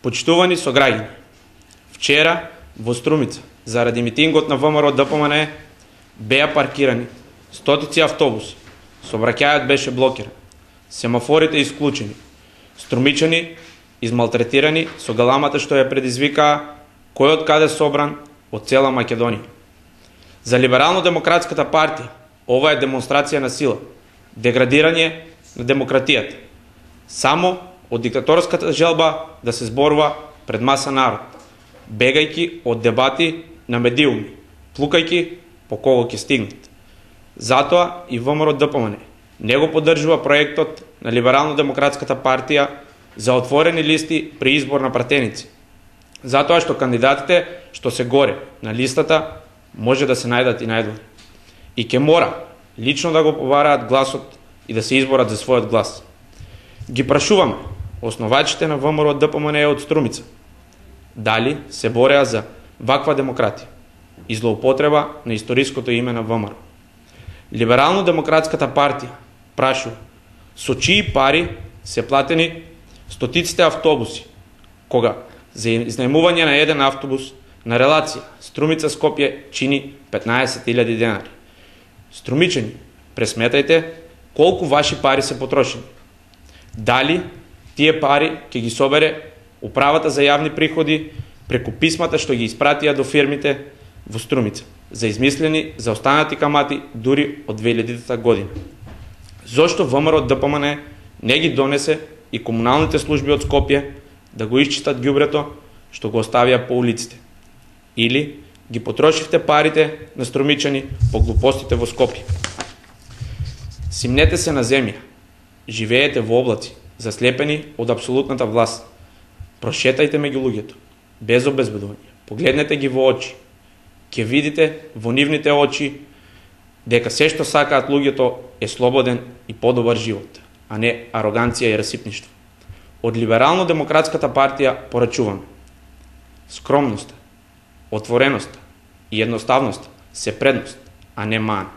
Почитувани сограѓани, вчера во Струмица, заради митингот на ВМРО ДПМН, беа паркирани стотици автобуси, сообраќајот беше блокиран, семафорите исклучени, струмичани измалтретирани со галамата што ја предизвикаа кој од каде собран од цела Македонија. За Либерално-демократската партија ова е демонстрација на сила, деградирање на демократијата, само од диктаторската желба да се зборува пред маса народ, бегајки од дебати на медиуми, плукајки по кого ќе стигнат. Затоа и ВМРО ДПМН не го поддржува проектот на Либерално-демократската партија за отворени листи при избор на пратеници, затоа што кандидатите што се горе на листата може да се најдат и најдолу. И ќе мора лично да го побараат гласот и да се изборат за својот глас. Ги прашуваме основачите на ВМРО ДПМН од Струмица дали се бореа за ваква демократија и злоупотреба на историското име на ВМРО. Либерално-демократската партија прашува со чии пари се платени стотиците автобуси, кога за изнајмување на еден автобус на релација Струмица-Скопје чини 15.000 денари. Струмичани, пресметајте колку ваши пари се потрошени. Дали тие пари ќе ги собере Управата за јавни приходи преку писмата што ги испратија до фирмите во Струмица за измислени заостанати камати дури од 2000 година. Зошто ВМРО ДПМН не ги донесе и комуналните служби од Скопје да го исчистат ѓубрето што го оставија по улиците? Или ги потрошивте парите на струмичани по глупостите во Скопје? Симнете се на земја, живеете во облаци, заслепени од апсолутната власт. Прошетајте меѓу луѓето, без обезбедување. Погледнете ги во очи. Ќе видите во нивните очи дека се што сакаат луѓето е слободен и подобар живот, а не ароганција и расипништво. Од Либерално-демократската партија порачуваме скромноста, отвореноста и едноставноста се предност, а не мана.